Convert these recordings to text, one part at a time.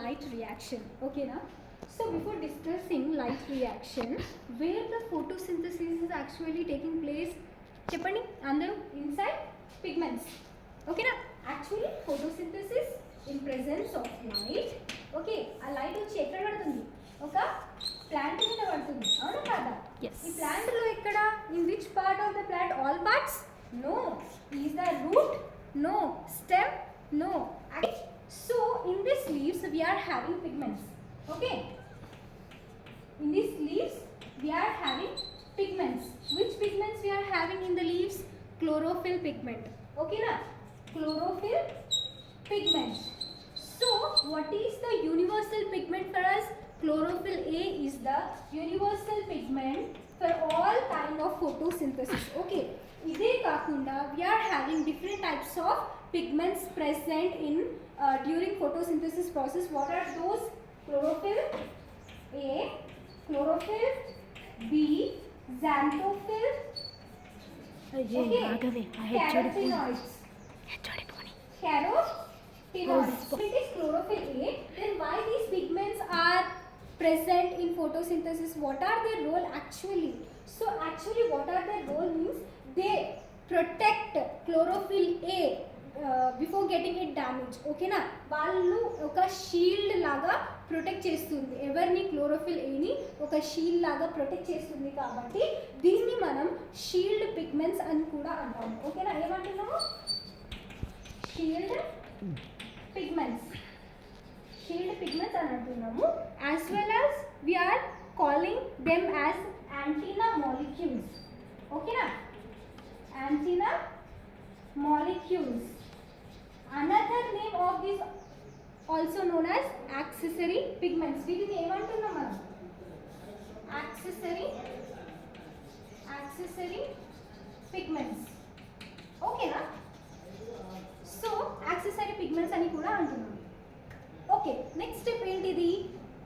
light reaction. Okay na? So before discussing light reaction, where the photosynthesis is actually taking place, చెప్పండి అందరూ inside pigments. Okay na? Actually photosynthesis in presence of light. Okay, ఆ light వచ్చి ఎక్కడ పడుతుంది? ఒక plant మీద పడుతుంది, అవునా కాదా? ఈ ప్లాంట్ లో ఎక్కడ? In which part of the plant? All parts? No. Is the root? No. Stem? No. So in these leaves we are having pigments. Okay, in these leaves we are having pigments. Which pigments we are having in the leaves? Chlorophyll pigment. Okay na? Chlorophyll pigment. So what is the universal pigment for us? Chlorophyll A is the universal pigment for all kind of photosynthesis. Okay, ఇదే కాకుండా we are having different types of pigments present in during photosynthesis process. What are those? Chlorophyll A, chlorophyll B, xanthophyll, carotenoids. Carotenoids. It is chlorophyll A. Then why these pigments are present in photosynthesis? What are their role actually? So actually what are their role means they protect chlorophyll A before getting it damaged. Okay na? వాళ్ళు ఒక shield లాగా protect చేస్తుంది, ఎవరిని? Chlorophyll ఏని ఒక shield లాగా protect చేస్తుంది. కాబట్టి దీన్ని మనం షీల్డ్ పిగ్మెంట్స్ అని కూడా అంటాము. ఓకేనా? ఏమంటున్నాము? Shield pigments. షీల్డ్ పిగ్మెంట్స్ అని అంటున్నాము. As well as we are calling them as antenna molecules. ఓకేనా? Antenna molecules. Another name of this also known as accessory pigments. వీటిని ఏమంటున్నాం మనం? accessory pigments. ఓకేనా? సో accessory pigments అని కూడా అంటున్నాం. ఓకే, నెక్స్ట్ స్టెప్ ఏంటిది?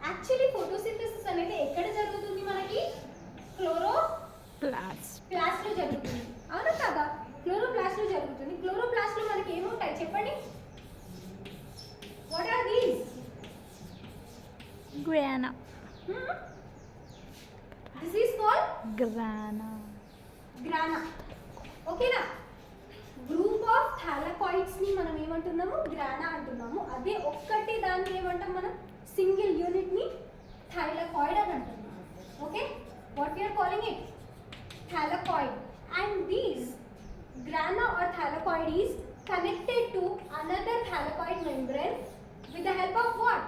యాక్చువల్లీ ఫోటోసింథసిస్ అనేది ఎక్కడ జరుగుతుంది మనకి? క్లోరోప్లాస్ట్ లో జరుగుతుంది, అవునా కదా? క్లోరోప్లాస్ట్ లో జరుగుతుంది. క్లోరోప్లాస్ట్ లో మనకి ఏముంటాయి చెప్పండి? What are these? Grana. This is called grana. ఓకేనా? గ్రూప్ ఆఫ్ థాలకాయిడ్స్ ని మనం ఏమంటున్నాము? గ్రానా అంటున్నాము. అదే ఒక్కటి దాన్ని ఏమంటాం మనం? సింగిల్ యూనిట్ ని థైలకాయిడ్ అని అంటున్నాము. Okay, what we are calling it? Thylakoid. And these grana or thylakoid is connected to another thylakoid membrane with the help of what?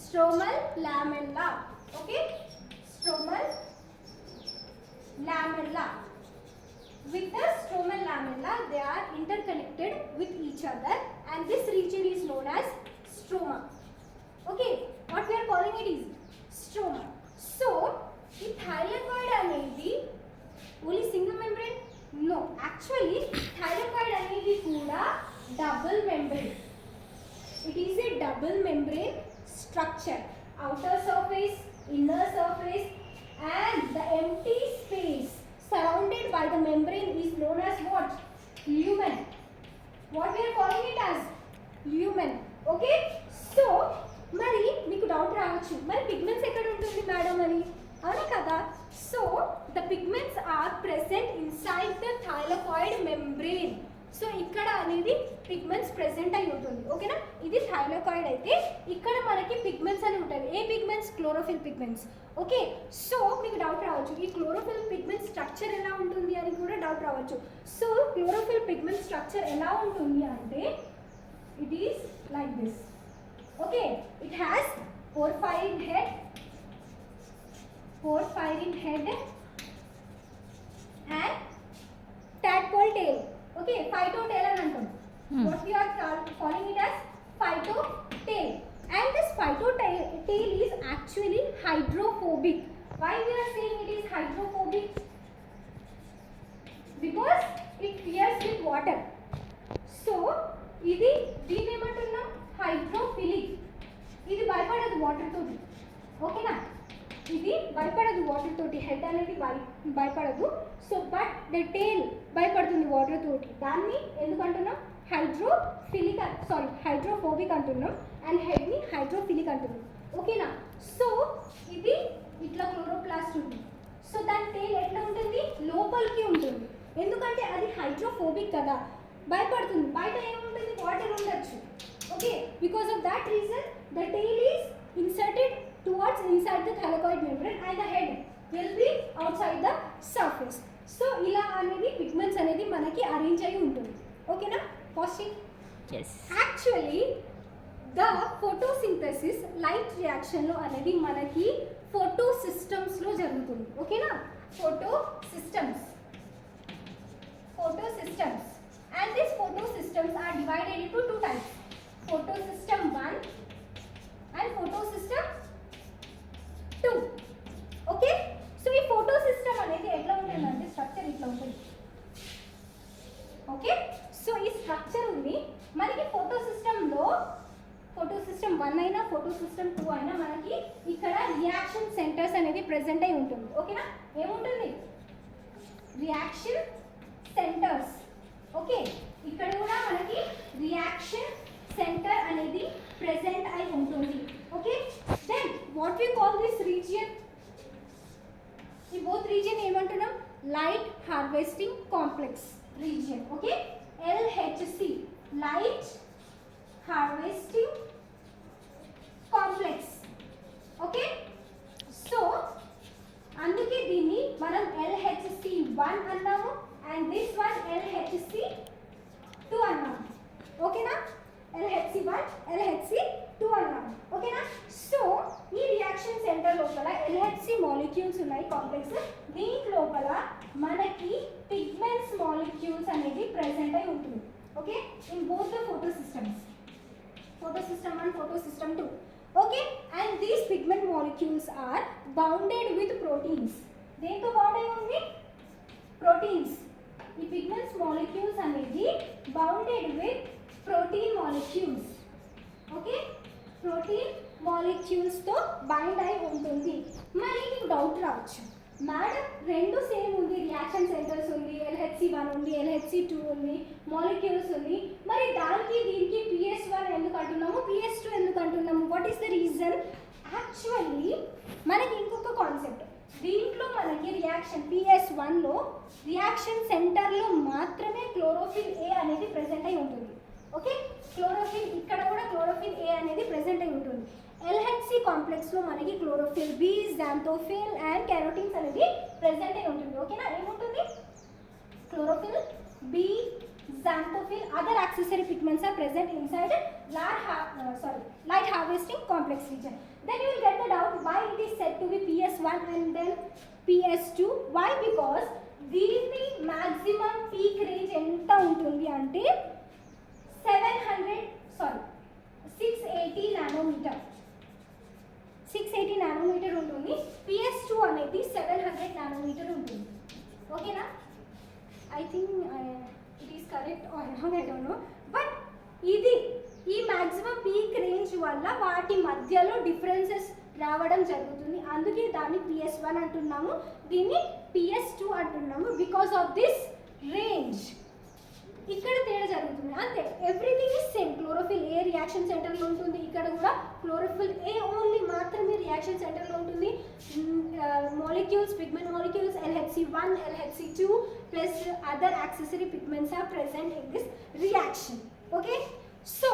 Stromal lamella. Okay, stromal lamella. With the stromal lamella they are interconnected with each other and this region is known as stroma. Okay, what we are calling it is stroma. So the thylakoid అనేది only single membrane? No, actually thylakoid అనేది కూడా double membrane. It is a double membrane structure. Outer surface, inner surface, and the empty space surrounded by the membrane is known as what? Lumen. What we are calling it as? Lumen. Okay? So, మరి మీకు doubt రావచ్చు, మరి pigments ఎక్కడ ఉంటుంది madam అని, అవునా కదా? So the pigments are present inside the thylakoid membrane. So ఇక్కడ అనేది పిగ్మెంట్స్ ప్రెసెంట్ అయి ఉంటుంది. ఓకేనా? ఇది థైలాకాయిడ్ అయితే ఇక్కడ మనకి పిగ్మెంట్స్ అని ఉంటుంది. ఏ pigments? Chlorophyll pigments. Okay, so మీకు డౌట్ రావచ్చు, ఈ క్లోరోఫిల్ పిగ్మెంట్ స్ట్రక్చర్ ఎలా ఉంటుంది అని కూడా డౌట్ రావచ్చు. సో క్లోరోఫిల్ పిగ్మెంట్ స్ట్రక్చర్ ఎలా ఉంటుంది అంటే it is like this. Okay, it has porphyrin head and tadpole tail. Okay, phyto tail అని అంటాం. What we are calling it as phyto tail. And this phyto tail is actually hydrophobic. Why we are saying it is hydrophobic? Because it tears with water. So ఇది దీని ఏమంటున్నాం? Hydrophilic. ఇది భయపడదు water తోటి. ఓకేనా? ఇది భయపడదు వాటర్ తోటి, హెడ్ అనేది భయపడదు. సో బట్ ద టేల్ భయపడుతుంది వాటర్ తోటి. దాన్ని ఎందుకంటున్నాం? హైడ్రోఫోబిక్ అంటున్నాం అండ్ హెడ్ని హైడ్రోఫిలిక్ అంటున్నాం. ఓకేనా? సో ఇది ఇట్లా క్లోరోప్లాస్ట్ ఉంటుంది. సో దాని టేల్ ఎట్లా ఉంటుంది? లోపలికి ఉంటుంది. ఎందుకంటే అది హైడ్రోఫోబిక్ కదా, భయపడుతుంది. బయట ఏముంటుంది? వాటర్ ఉండొచ్చు. Okay, because of that reason the tail is inserted towards inside the thylakoid membrane and the head will be outside the surface. So ఇలా అనేది పిగ్మెంట్స్ అనేది మనకి అరేంజ్ అయి ఉంటుంది. ఓకేనా? Positive. Actually the photosynthesis light రియాక్షన్లో అనేది మనకి ఫోటో సిస్టమ్స్లో జరుగుతుంది. ఓకేనా? Photo systems and these photo systems are divided into two types, photo system 1 and photo system 2. okay, so ఈ photo system అనేది ఎట్లా ఉంటుందంటే స్ట్రక్చర్ ఇట్లా ఉంటుంది. ఓకే, సో ఈ స్ట్రక్చర్ ఉంది మనకి ఫోటో సిస్టంలో. ఫోటో సిస్టమ్ 1 అయినా ఫోటో సిస్టమ్ 2 అయినా మనకి ఇక్కడ రియాక్షన్ సెంటర్స్ అనేది ప్రెసెంట్ అయి ఉంటుంది. ఓకేనా? ఏముంటుంది? Reaction centres. ఓకే, ఇక్కడ కూడా మనకి రియాక్షన్ సెంటర్ అనేది ప్రెసెంట్ అయి ఉంటుంది. Okay, then what we call this region? ఈ బోత్ రీజియన్ ఏమంటున్నాం? Light harvesting complex region. Okay, LHC, light harvesting complex. Okay, so అందుకే దీన్ని మనం LHC1 అన్నాము అండ్ దిస్ వన్ LHC2 అన్నాము. ఓకేనా? LHC1, LHC2 అన్నాము. ఓకేనా? సో ఈ రియాక్షన్ సెంటర్ లోపల LHC మాలిక్యూల్స్ ఉన్నాయి, కాంప్లెక్స్. దీని లోపల మనకి పిగ్మెంట్స్ మాలిక్యూల్స్ అనేది ప్రెసెంట్ అయి ఉంటుంది. Okay, in both the photo systems, photo system 1, photo system 2. okay, and these pigment molecules are bounded with proteins. దేంతో బౌండ్ అయి ఉంది? ప్రోటీన్స్. ఈ పిగ్మెంట్స్ మాలిక్యూల్స్ అనేది bounded with protein molecules. Okay, protein మాలిక్యూల్స్తో bind అయి ఉంటుంది. మరి మీకు డౌట్ రావచ్చు, మేడం రెండు సేమ్ ఉంది, రియాక్షన్ సెంటర్స్ ఉంది, LHC1 ఉంది, LHC2 ఉంది, మాలిక్యూల్స్ ఉంది, మరి దానికి దీనికి PS1 ఎందుకు అంటున్నాము, PS2 ఎందుకు అంటున్నాము? What is the reason? Actually మనకి ఇంకొక కాన్సెప్ట్. దీంట్లో మనకి రియాక్షన్ PS1లో రియాక్షన్ సెంటర్లో మాత్రమే క్లోరోఫిల్ A అనేది ప్రెసెంట్ అయి ఉంటుంది. ఓకే, క్లోరోఫిల్ ఇక్కడ కూడా క్లోరోఫిల్ A అనేది ప్రెసెంట్ అయి ఉంటుంది. LHC కాంప్లెక్స్లో మనకి chlorophyll B, xanthophyll and carotenes అనేది ప్రెసెంట్ అయి ఉంటుంది. ఓకేనా? ఏముంటుంది? Chlorophyll B, xanthophyll, other accessory pigments are present inside light harvesting complex region. Then you will get the doubt why it is said to be PS1 and then PS2. Why? Because దీని maximum peak range ఎంత ఉంటుంది అంటే 680 nanometre. 680 nanometre ఉంటుంది. PS2 అనేది 700 nanometre ఉంటుంది. ఓకేనా? I think it is correct or wrong, I don't know. But ఇది ఈ మ్యాక్సిమం పీక్ రేంజ్ వల్ల వాటి మధ్యలో డిఫరెన్సెస్ రావడం జరుగుతుంది. అందుకే దాన్ని PS1 అంటున్నాము, దీన్ని PS2 అంటున్నాము. బికాస్ ఆఫ్ దిస్ రేంజ్ ఇక్కడ తేడా జరుగుతుంది అంతే. Everything is same. Chlorophyll A reaction సెంటర్లో ఉంటుంది, ఇక్కడ కూడా క్లోరోఫిల్ A ఓన్లీ మాత్రమే రియాక్షన్ సెంటర్లో ఉంటుంది. Molecules, pigment molecules LHC1, LHC2 plus other accessory pigments are present in this reaction. Okay, so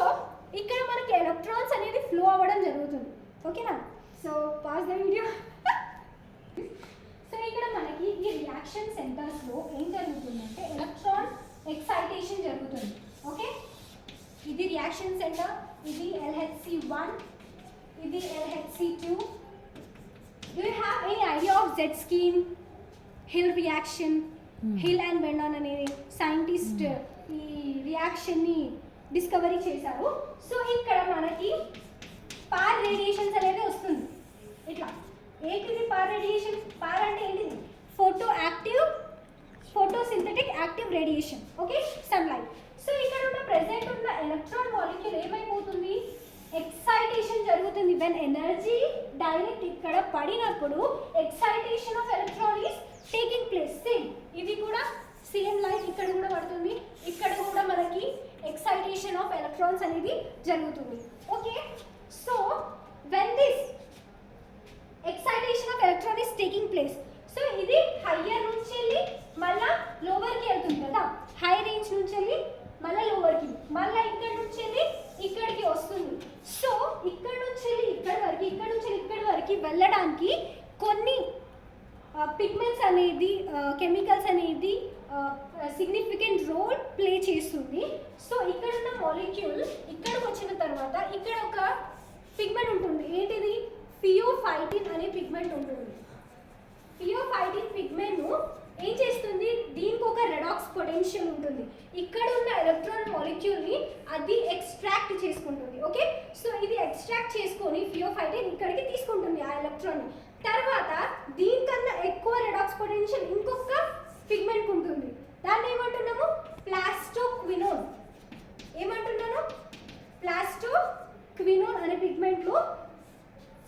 ఇక్కడ మనకి ఎలక్ట్రాన్స్ అనేది ఫ్లో అవ్వడం జరుగుతుంది. ఓకేనా? So pause the video. So ఇక్కడ మనకి ఈ రియాక్షన్ సెంటర్స్లో ఏం జరుగుతుందంటే ఎలక్ట్రాన్ ఎక్సైటేషన్ జరుగుతుంది. ఓకే, ఇది రియాక్షన్ సెంటర్, ఇది LHC1, ఇది LHC2. Do you have any idea of Z-skin, Hill reaction? Hill and Bendall అనే సైంటిస్ట్ ఈ రియాక్షన్ని డిస్కవరీ చేశారు. సో ఇక్కడ మనకి పార్ రేడియేషన్స్ అనేది వస్తుంది. ఇట్లా ఏంటిది పార్ రేడియేషన్? పార్ అంటే ఏంటిది? Photo active, photosynthetic active radiation. Okay, sunlight. So ఇక్కడ ఉన్న ప్రెసెంట్ ఉన్న ఎలక్ట్రాన్ మాలిక్యూల్ ఏమైపోతుంది? ఎక్సైటేషన్ జరుగుతుంది. వెన్ ఎనర్జీ డైరెక్ట్ ఇక్కడ పడినప్పుడు excitation of electron is taking place. Same ఇది కూడా సేమ్ లైట్ ఇక్కడ కూడా పడుతుంది, ఇక్కడ కూడా మనకి ఎక్సైటేషన్ ఆఫ్ ఎలక్ట్రాన్స్ అనేది జరుగుతుంది. Okay, so when this excitation of electron is taking place, so ఇది హయ్యర్ నుంచి వెళ్ళి మళ్ళా లోవర్కి వెళ్తుంది కదా, హై రేంజ్ నుంచి వెళ్ళి మళ్ళీ లోవర్కి, మళ్ళీ ఇక్కడ నుంచి వెళ్ళి ఇక్కడికి వస్తుంది. సో ఇక్కడ నుంచి వెళ్ళి ఇక్కడ వరకు, ఇక్కడ నుంచి వెళ్ళి ఇక్కడ వరకు వెళ్ళడానికి కొన్ని పిగ్మెంట్స్ అనేది, కెమికల్స్ అనేది సిగ్నిఫికెంట్ రోల్ ప్లే చేస్తుంది. సో ఇక్కడ ఉన్న మాలిక్యూల్ ఇక్కడికి వచ్చిన తర్వాత ఇక్కడ ఒక పిగ్మెంట్ ఉంటుంది, ఏంటిది ఫియోఫైటిన్ అనే పిగ్మెంట్ ఉంటుంది. ఫియోఫైటిన్ పిగ్మెంట్ ఏం చేస్తుంది, దీనికి ఒక రెడాక్స్ పొటెన్షియల్ ఉంటుంది, ఇక్కడ ఉన్న ఎలక్ట్రాన్ మాలిక్యూల్ని అది ఎక్స్ట్రాక్ట్ చేసుకుంటుంది. ఓకే, సో ఇది ఎక్స్ట్రాక్ట్ చేసుకొని ఫియోఫైటిన్ ఇక్కడికి తీసుకుంటుంది ఆ ఎలక్ట్రాన్ని. తర్వాత దీనికన్నా ఎక్కువ రెడాక్స్ పొటెన్షియల్ ఇంకొక పిగ్మెంట్ ఉంటుంది, దాన్ని ఏమంటున్నాము ప్లాస్టోక్వినోన్. ఏమంటున్నాను, ప్లాస్టోక్వినోన్ అనే పిగ్మెంట్లో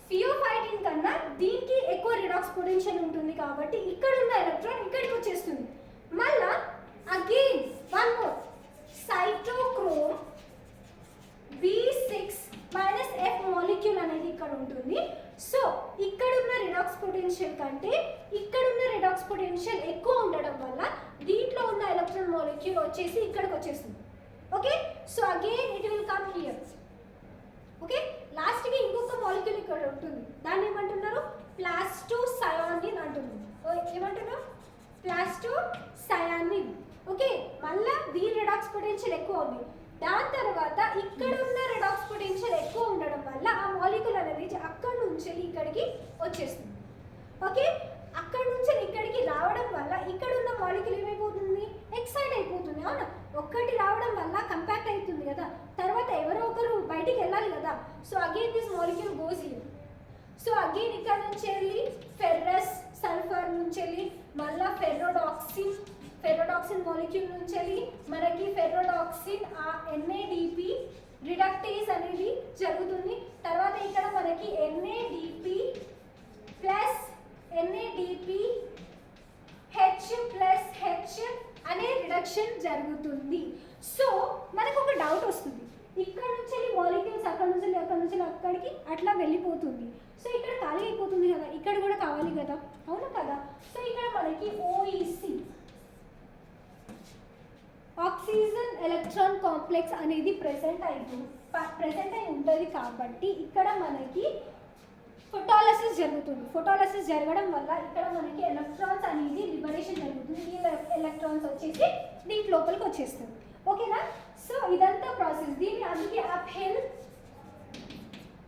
ఫియోఫైటిన్ కన్నా దీనికి ఎక్కువ రిడాక్స్ పొటెన్షియల్ ఉంటుంది కాబట్టి ఇక్కడ ఉన్న ఎలక్ట్రాన్ ఇక్కడికి వచ్చేస్తుంది. మళ్ళా again one more cytochrome B6-F molecule అనేది ఇక్కడ ఉంటుంది. సో ఇక్కడ ఉన్న రిడాక్స్ పొటెన్షియల్ కంటే ఇక్కడ ఉన్న రిడాక్స్ పొటెన్షియల్ ఎక్కువ ఉండడం వల్ల దీంట్లో ఉన్న ఎలక్ట్రాన్ మాలిక్యూల్ వచ్చేసి ఇక్కడికి వచ్చేస్తుంది. Okay, so again it will come here. Okay, లాస్ట్కి ఇంకొక మాలిక్యూల్ ఇక్కడ ఉంటుంది, దాన్ని ఏమంటున్నారు ప్లాస్టోసయానిన్ అంటున్నారు. ఏమంటున్నారు ప్లాస్టోసయానిన్. ఓకే, మళ్ళీ దీని రెడాక్స్ పొటెన్షియల్ ఎక్కువ ఉంది, దాని తర్వాత ఇక్కడ ఉన్న రెడాక్స్ పొటెన్షియల్ ఎక్కువ ఉండడం వల్ల ఆ మాలిక్యూల్ అనేది అక్కడ నుంచి ఇక్కడికి వచ్చేస్తుంది. ఓకే, అక్కడ నుంచి ఇక్కడికి రావడం వల్ల ఇక్కడ ఉన్న మాలిక్యూల్ ఏమైపోతుంది, ఎక్సైట్ అయిపోతుంది. అవునా, ఒక్కటి రావడం వల్ల కంపాక్ట్ అవుతుంది కదా, తర్వాత ఎవరో ఒకరు బయటికి వెళ్ళాలి కదా. So again this molecule goes here. So again ఇక్కడ నుంచి వెళ్ళి ఫెర్రస్ సల్ఫర్ నుంచి వెళ్ళి మళ్ళీ ఫెర్రోడాక్సిన్ మాలిక్యూల్ నుంచి వెళ్ళి మనకి ఫెర్రోడాక్సిన్ NADP రిడక్టేజ్ అనేది జరుగుతుంది. తర్వాత ఇక్కడ మనకి NADP ప్లస్ NADP H+H అనే రిడక్షన్ జరుగుతుంది. సో మనకు ఒక డౌట్ వస్తుంది, ఇక్కడ నుంచి వెళ్ళి మాలిక్యూల్స్ అక్కడ నుంచి అక్కడికి అట్లా వెళ్ళిపోతుంది. సో ఇక్కడ ఖాళీ అయిపోతుంది కదా, ఇక్కడ కూడా కావాలి కదా, అవును కదా. సో ఇక్కడ మనకి OEC ఆక్సిజన్ ఎలక్ట్రాన్ కాంప్లెక్స్ అనేది ప్రెసెంట్ అయి ఉంటుంది కాబట్టి ఇక్కడ మనకి ఫోటాలసిస్ జరుగుతుంది. ఫోటాలసిస్ జరగడం వల్ల ఇక్కడ మనకి ఎలక్ట్రాన్స్ అనేది లిబరేషన్ జరుగుతుంది. ఈ ఎలక్ట్రాన్స్ వచ్చేసి దీని లోపలికి వచ్చేస్తుంది. ఓకేనా, సో ఇదంతా ప్రాసెస్. దీన్ని అందుకే అప్ హిల్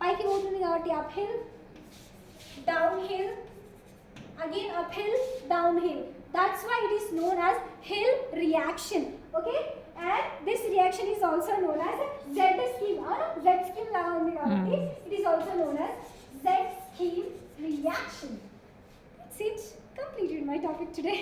పైకి పోతుంది కాబట్టి up hill, down hill, again up hill, down hill. That's why it is known as Hill reaction. Okay, and this reaction is also known as Z scheme. Z scheme laga undi kabatti it is also known as Z scheme reaction. That's it. Completed my topic today.